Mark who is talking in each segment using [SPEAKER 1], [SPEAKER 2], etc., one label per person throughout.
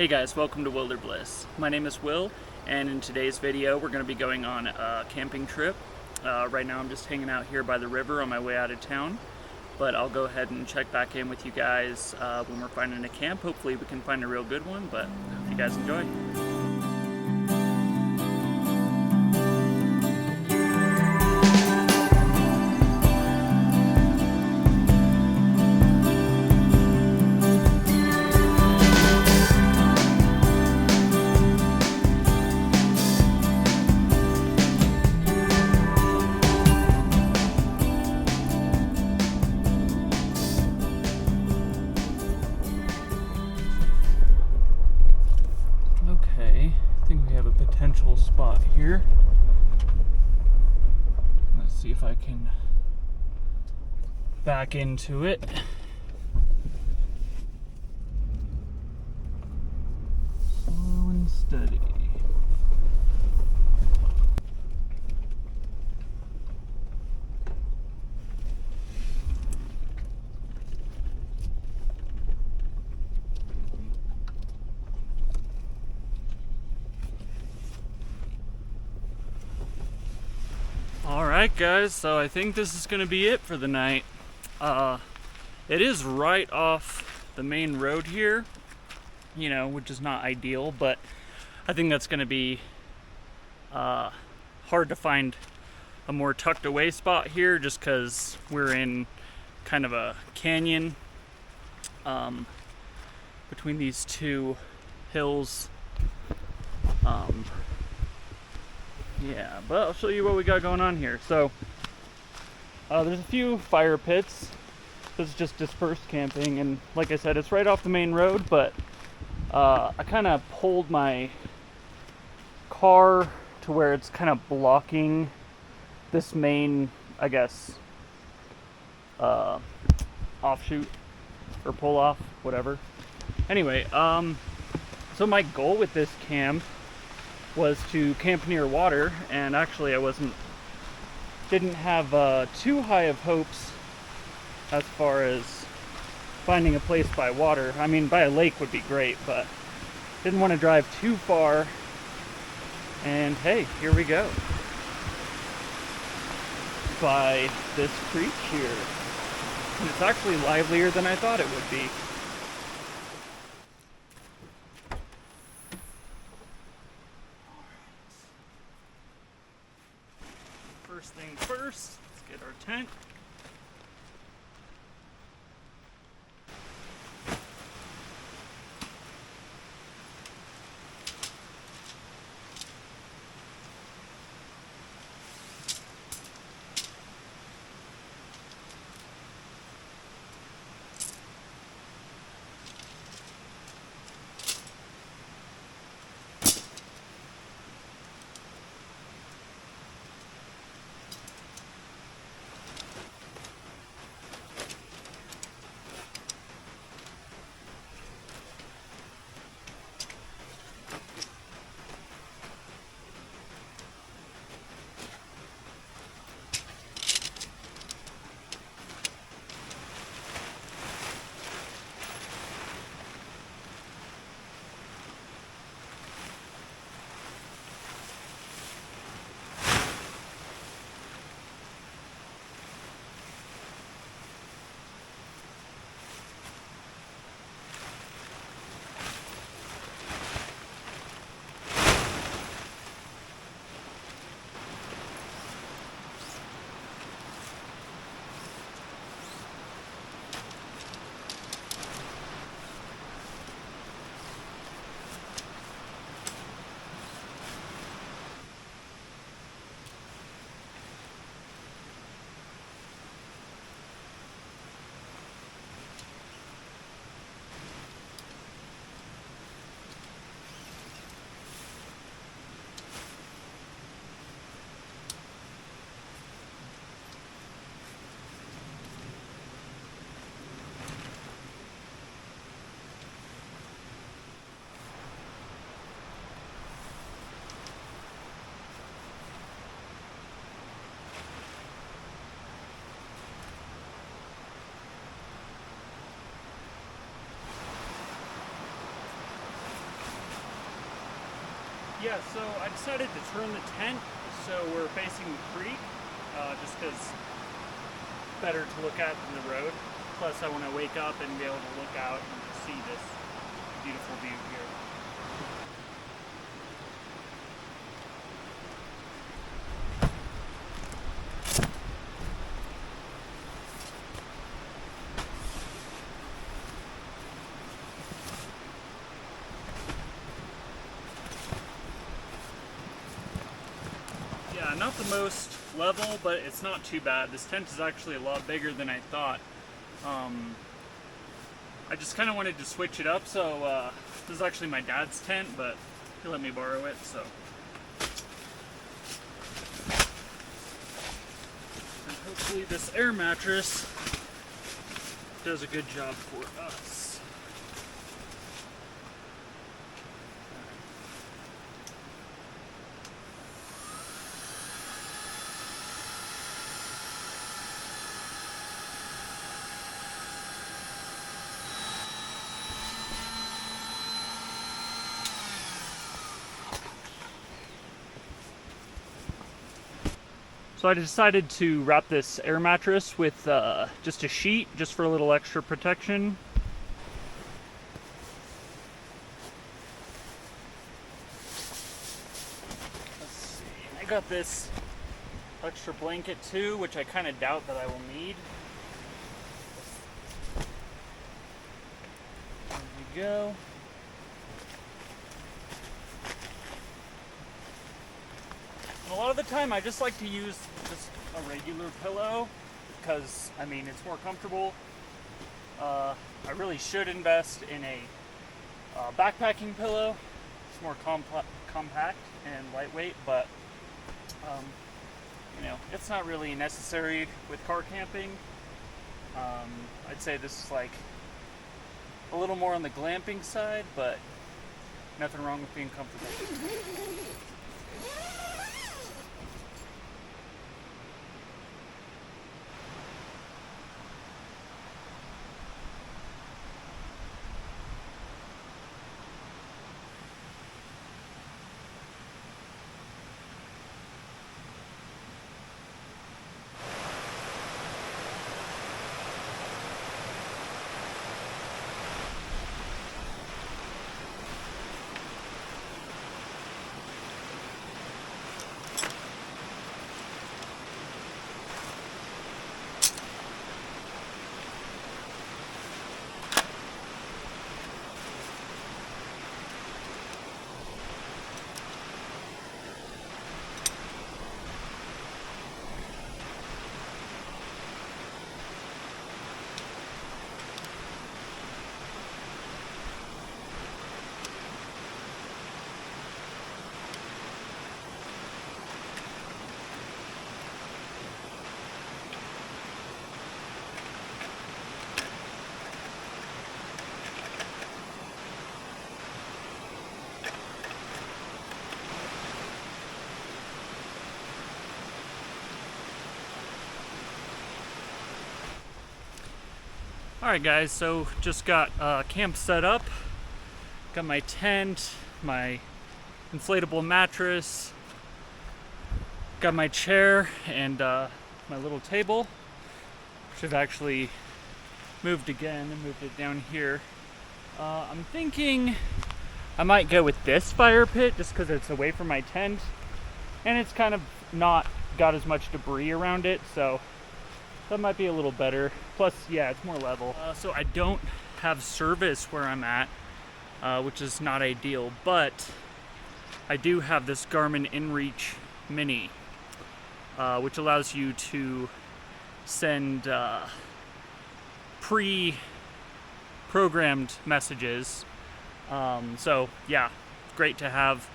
[SPEAKER 1] Hey guys, welcome to Wilder Bliss. My name is Will, and in today's video we're going to be going on a camping trip. Right now I'm just hanging out here by the river on my way out of town, but I'll go ahead and check back in with you guys when we're finding a camp. Hopefully we can find a real good one, but I hope you guys enjoy. Potential spot here. Let's see if I can back into it. Slow and steady. Alright guys, so I think this is going to be it for the night. It is right off the main road here, which is not ideal, but I think that's going to be hard to find a more tucked away spot here just because we're in kind of a canyon between these two hills. Yeah, but I'll show you what we got going on here. So, there's a few fire pits. This is just dispersed camping, and like I said, it's right off the main road, but I kind of pulled my car to where it's kind of blocking this main, I guess, offshoot, or pull off, whatever. Anyway, so my goal with this camp was to camp near water, and actually I didn't have too high of hopes as far as finding a place by water. I mean, by a lake would be great, but didn't want to drive too far, and hey, here we go, by this creek here, and it's actually livelier than I thought it would be. First thing first, let's get our tent. Yeah, so I decided to turn the tent so we're facing the creek, just because better to look at than the road. Plus I want to wake up and be able to look out and see this beautiful view here. Yeah, not the most level, but it's not too bad. This tent is actually a lot bigger than I thought. I just kind of wanted to switch it up, so this is actually my dad's tent, but he let me borrow it, so. And hopefully this air mattress does a good job for us. So I decided to wrap this air mattress with just a sheet, just for a little extra protection. Let's see, I got this extra blanket too, which I kind of doubt that I will need. There we go. A lot of the time I just like to use just a regular pillow because, I mean, it's more comfortable. I really should invest in a backpacking pillow. It's more compact and lightweight, but you know, it's not really necessary with car camping. I'd say this is like a little more on the glamping side, but nothing wrong with being comfortable. Alright guys, so just got camp set up. Got my tent, my inflatable mattress, got my chair and my little table, which I've actually moved again and moved it down here. I'm thinking I might go with this fire pit just because it's away from my tent and it's kind of not got as much debris around it, so that might be a little better. Plus, yeah, it's more level. So I don't have service where I'm at, which is not ideal, but I do have this Garmin InReach Mini, which allows you to send pre-programmed messages. So yeah, great to have.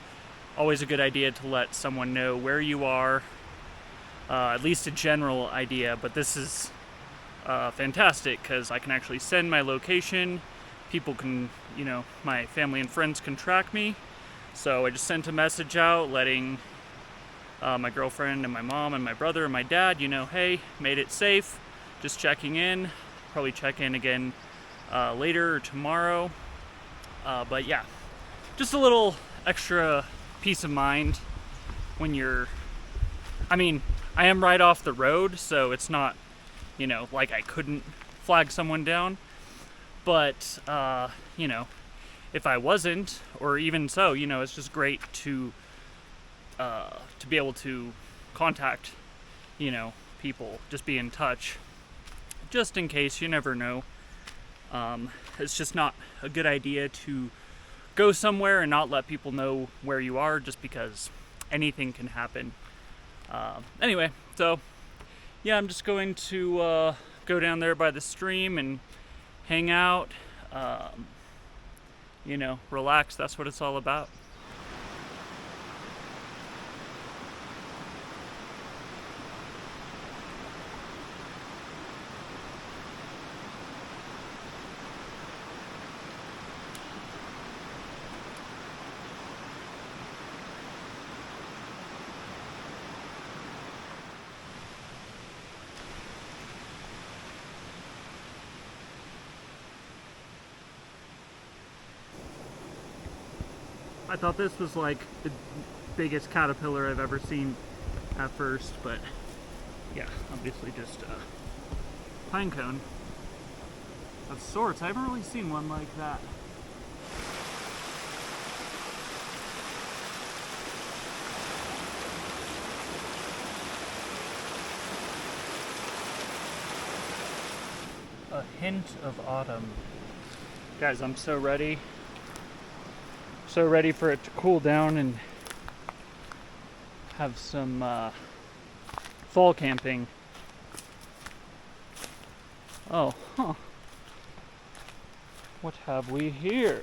[SPEAKER 1] Always a good idea to let someone know where you are. At least a general idea, but this is fantastic because I can actually send my location. People can, you know, my family and friends can track me. So I just sent a message out letting my girlfriend and my mom and my brother and my dad, you know, hey, made it safe, just checking in. Probably check in again later or tomorrow. But yeah, just a little extra peace of mind when you're, I mean, I am right off the road, so it's not, you know, like I couldn't flag someone down. But, you know, if I wasn't, or even so, you know, it's just great to be able to contact, you know, people, just be in touch, just in case. You never know. It's just not a good idea to go somewhere and not let people know where you are, just because anything can happen. Anyway, so yeah, I'm just going to go down there by the stream and hang out, you know, relax. That's what it's all about. I thought this was like the biggest caterpillar I've ever seen at first, but yeah, obviously just a pine cone of sorts. I haven't really seen one like that. A hint of autumn. Guys, I'm so ready. So ready for it to cool down and have some fall camping. Oh, huh. What have we here?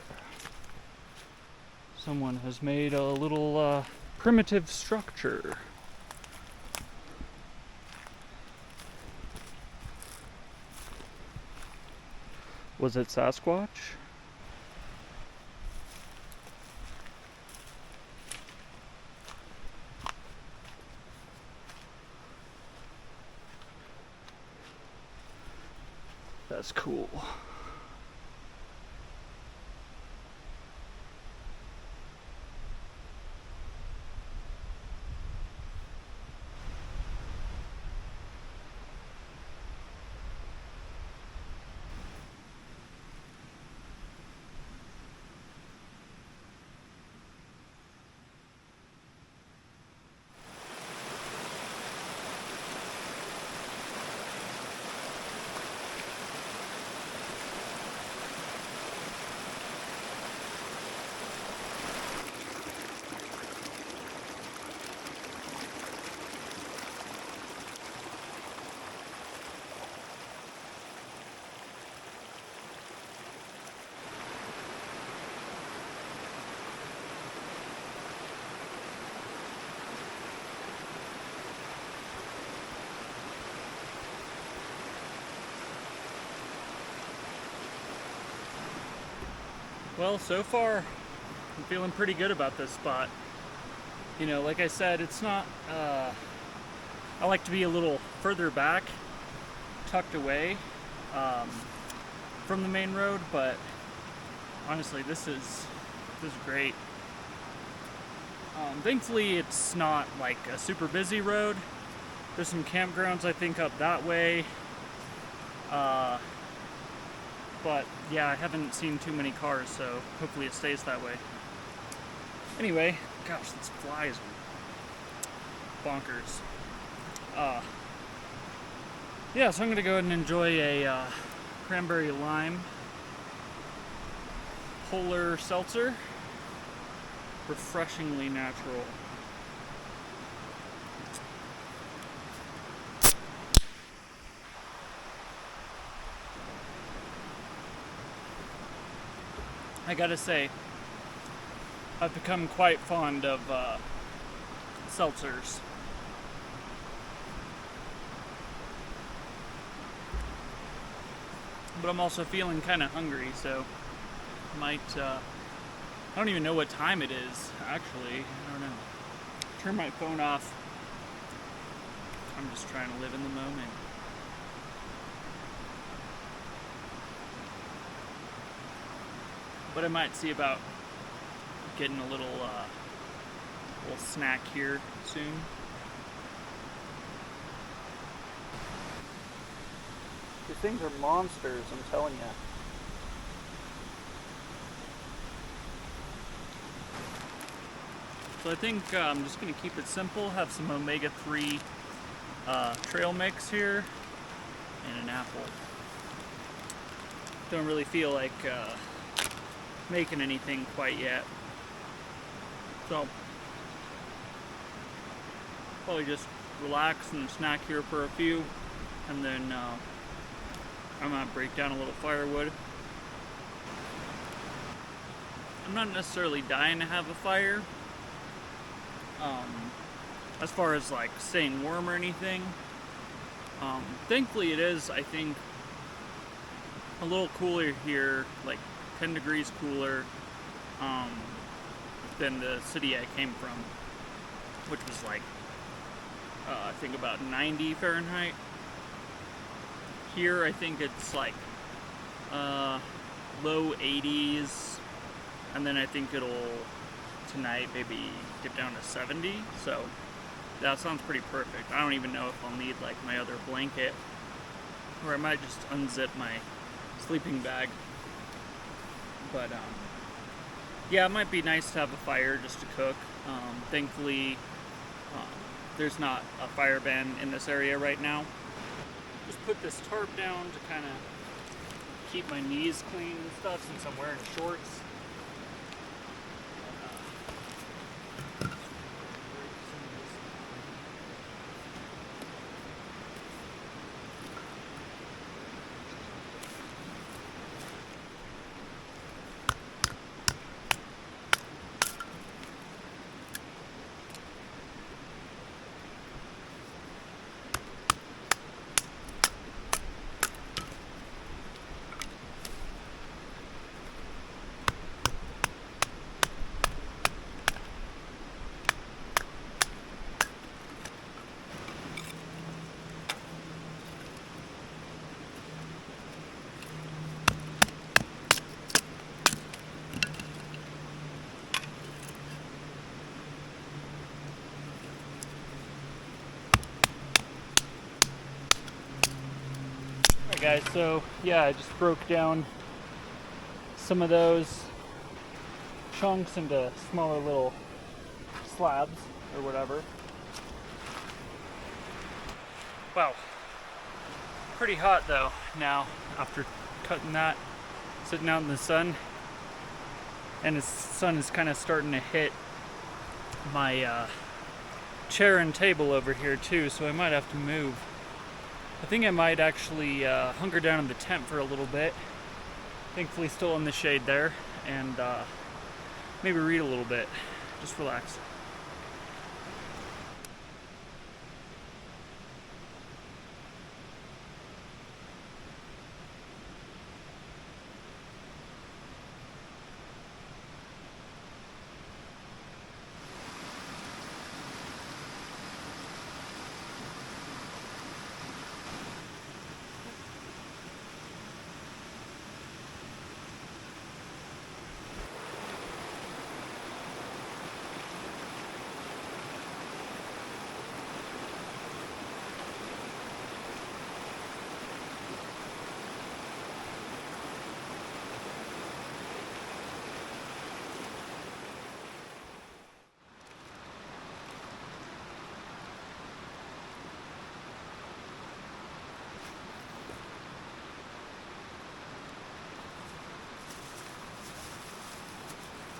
[SPEAKER 1] Someone has made a little primitive structure. Was it Sasquatch? That's cool. Well, so far, I'm feeling pretty good about this spot. You know, like I said, it's not, I like to be a little further back, tucked away from the main road, but honestly, this is great. Thankfully, it's not like a super busy road. There's some campgrounds, I think, up that way. But yeah, I haven't seen too many cars, so hopefully it stays that way. Anyway, gosh, this fly is bonkers. Yeah, so I'm gonna go ahead and enjoy a cranberry lime polar seltzer. Refreshingly natural. I gotta say, I've become quite fond of seltzers. But I'm also feeling kind of hungry, so might, I don't even know what time it is, actually. I don't know. Turn my phone off. I'm just trying to live in the moment. But I might see about getting a little little snack here soon. These things are monsters, I'm telling you. So I think I'm just going to keep it simple, have some omega-3 trail mix here, and an apple. Don't really feel like making anything quite yet. So, probably just relax and snack here for a few, and then I'm gonna break down a little firewood. I'm not necessarily dying to have a fire, as far as like staying warm or anything. Thankfully it is, I think, a little cooler here, like 10 degrees cooler than the city I came from, which was like, I think about 90 Fahrenheit. Here I think it's like low 80s, and then I think it'll tonight maybe get down to 70, so that sounds pretty perfect. I don't even know if I'll need like my other blanket, or I might just unzip my sleeping bag. But yeah, it might be nice to have a fire just to cook. Thankfully there's not a fire ban in this area right now. Just put this tarp down to kind of keep my knees clean and stuff, since I'm wearing shorts. Guys, so yeah, I just broke down some of those chunks into smaller little slabs or whatever. Wow, pretty hot though now after cutting that, sitting out in the sun, and the sun is kind of starting to hit my chair and table over here too, so I might have to move. I think I might actually hunker down in the tent for a little bit. Thankfully still in the shade there, and maybe read a little bit. Just relax.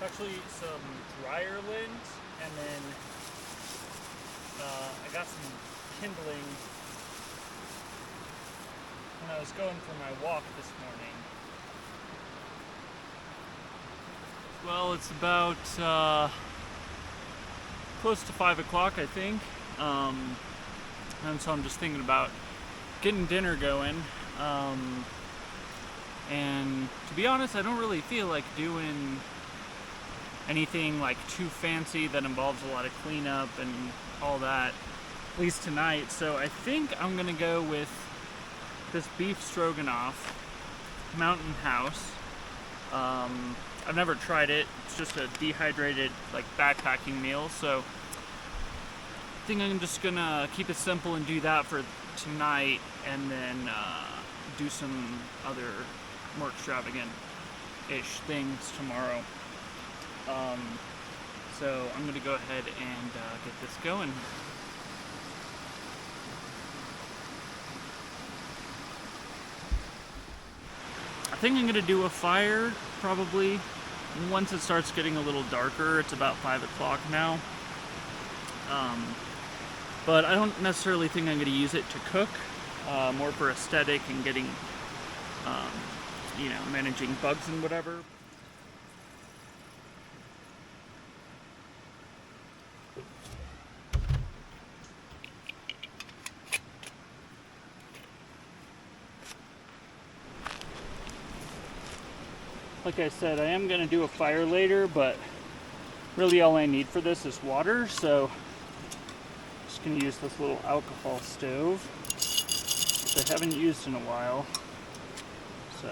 [SPEAKER 1] Actually some dryer lint, and then I got some kindling when I was going for my walk this morning. Well, it's about close to 5 o'clock, I think, and so I'm just thinking about getting dinner going, and to be honest, I don't really feel like doing anything like too fancy that involves a lot of cleanup and all that, at least tonight. So I think I'm gonna go with this beef stroganoff Mountain House. I've never tried it. It's just a dehydrated like backpacking meal, so I think I'm just gonna keep it simple and do that for tonight, and then do some other more extravagant-ish things tomorrow. So I'm gonna go ahead and get this going. I think I'm gonna do a fire probably once it starts getting a little darker. It's about 5 o'clock now. But I don't necessarily think I'm going to use it to cook, more for aesthetic and getting, managing bugs and whatever. Like I said, I am going to do a fire later, but really all I need for this is water, so I'm just going to use this little alcohol stove, which I haven't used in a while, so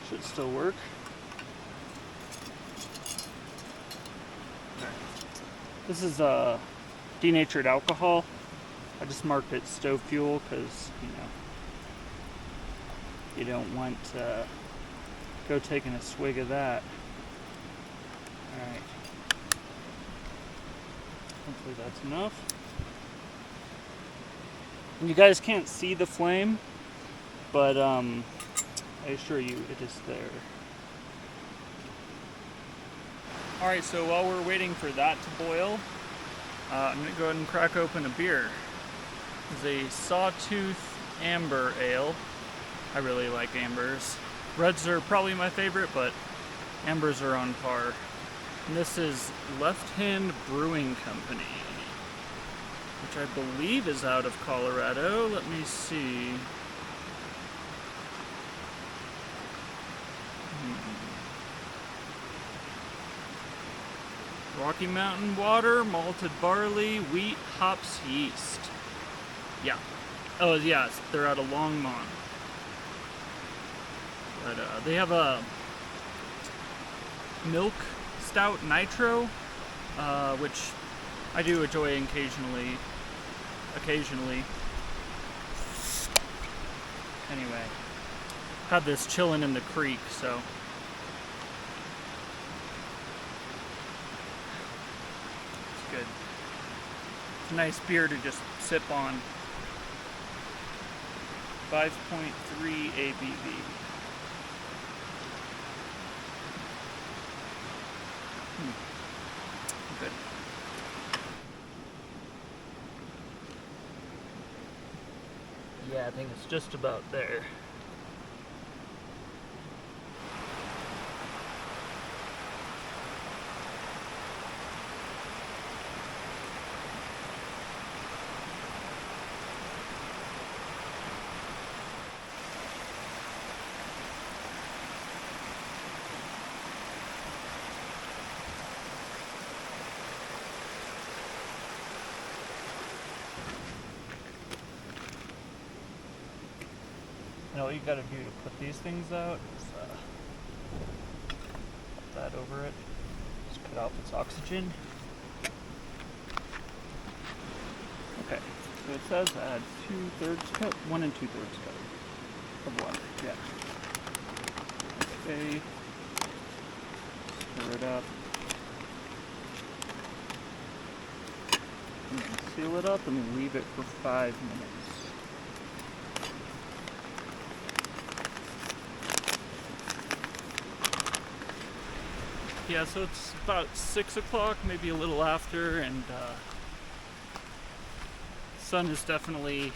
[SPEAKER 1] should still work. Okay. This is denatured alcohol. I just marked it stove fuel because, you don't want to go taking a swig of that. Alright. Hopefully that's enough. And you guys can't see the flame, but I assure you it is there. Alright, so while we're waiting for that to boil, I'm going to go ahead and crack open a beer. It's a Sawtooth Amber Ale. I really like ambers. Reds are probably my favorite, but ambers are on par. And this is Left Hand Brewing Company, which I believe is out of Colorado. Let me see. Rocky Mountain water, malted barley, wheat, hops, yeast. Yeah. Oh, yeah, they're out of Longmont. But they have a milk stout nitro, which I do enjoy occasionally. Anyway, had this chilling in the creek, so it's good. It's a nice beer to just sip on. 5.3 ABV. Good. Yeah, I think it's just about there. And all you gotta do to put these things out is put that over it. Just cut off its oxygen. Okay, so it says add 2/3 cup, 1 2/3 cup of water. Yeah. Okay. Stir it up. And then seal it up and leave it for 5 minutes. Yeah, so it's about 6 o'clock, maybe a little after, and sun is definitely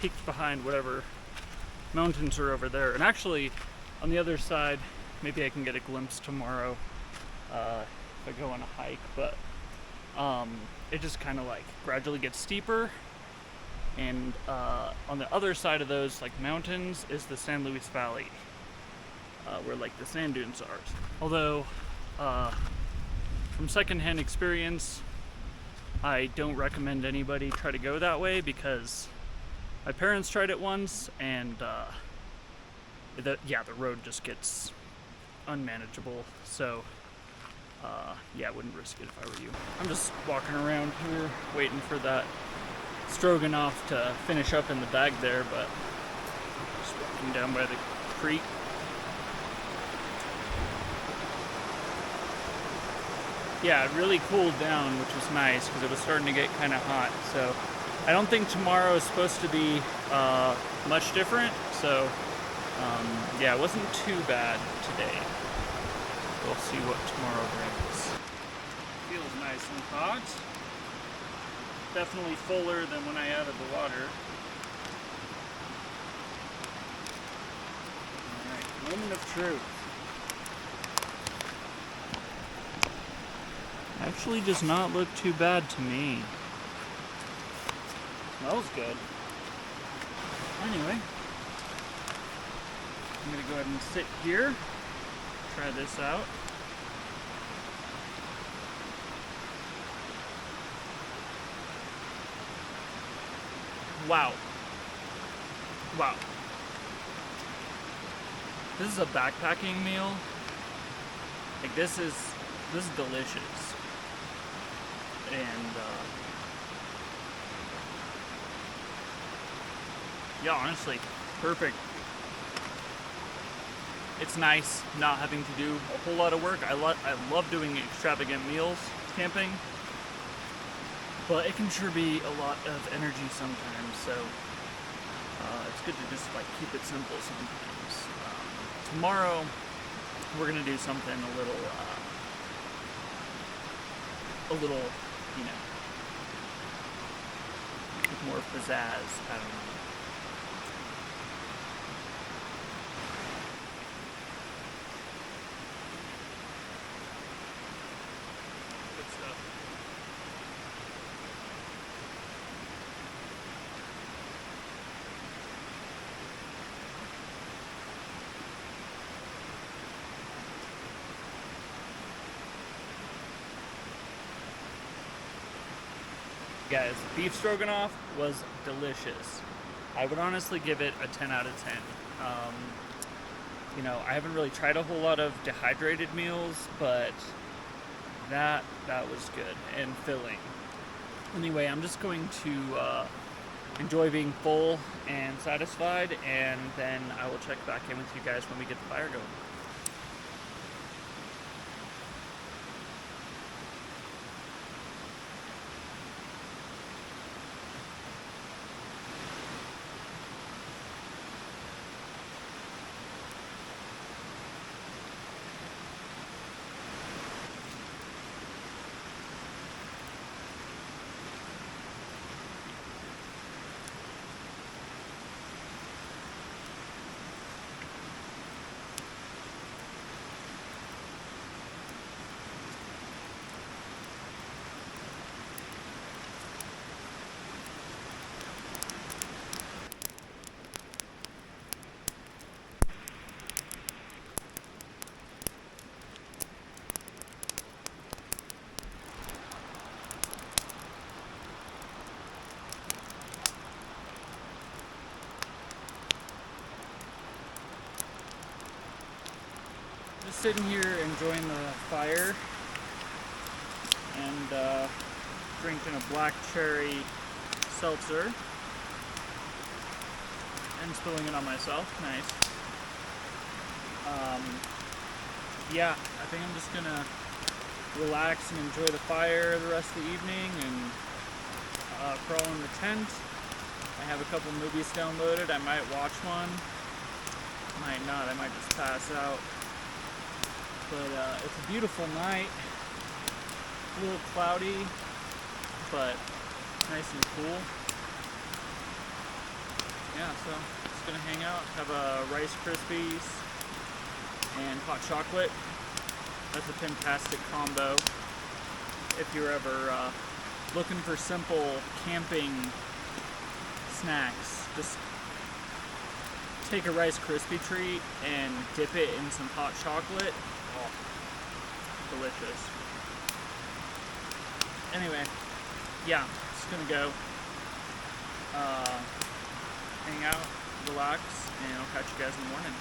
[SPEAKER 1] peeked behind whatever mountains are over there. And actually, on the other side, maybe I can get a glimpse tomorrow if I go on a hike, but it just kind of like gradually gets steeper. And on the other side of those like mountains is the San Luis Valley, where like the sand dunes are. Although, from secondhand experience, I don't recommend anybody try to go that way because my parents tried it once, and the road just gets unmanageable. So Yeah, I wouldn't risk it if I were you. I'm just walking around here waiting for that stroganoff to finish up in the bag there, but just walking down by the creek. Yeah, it really cooled down, which was nice because it was starting to get kind of hot. So I don't think tomorrow is supposed to be much different. So yeah, it wasn't too bad today. We'll see what tomorrow brings. Feels nice and hot. Definitely fuller than when I added the water. Alright, moment of truth. Actually does not look too bad to me. Smells good. Anyway, I'm gonna go ahead and sit here, try this out. Wow. Wow. This is a backpacking meal. Like this is delicious. And yeah, honestly, perfect. It's nice not having to do a whole lot of work. I love doing extravagant meals camping, but it can sure be a lot of energy sometimes. So it's good to just like keep it simple sometimes. Tomorrow we're gonna do something a little, you know, with more pizzazz. I don't know. Good stuff. Guys, beef stroganoff was delicious. I would honestly give it a 10 out of 10. You know, I haven't really tried a whole lot of dehydrated meals, but that was good and filling. Anyway, I'm just going to enjoy being full and satisfied, and then I will check back in with you guys when we get the fire going. Just sitting here enjoying the fire and drinking a black cherry seltzer and spilling it on myself. Nice. Yeah, I think I'm just gonna relax and enjoy the fire the rest of the evening and crawl in the tent. I have a couple movies downloaded. I might watch one, might not. I might just pass out. But it's a beautiful night, a little cloudy, but nice and cool. Yeah, so just gonna hang out, have a Rice Krispies and hot chocolate. That's a fantastic combo if you're ever looking for simple camping snacks. Just take a Rice Krispie treat and dip it in some hot chocolate. Oh, delicious. Anyway, yeah, just gonna go hang out, relax, and I'll catch you guys in the morning.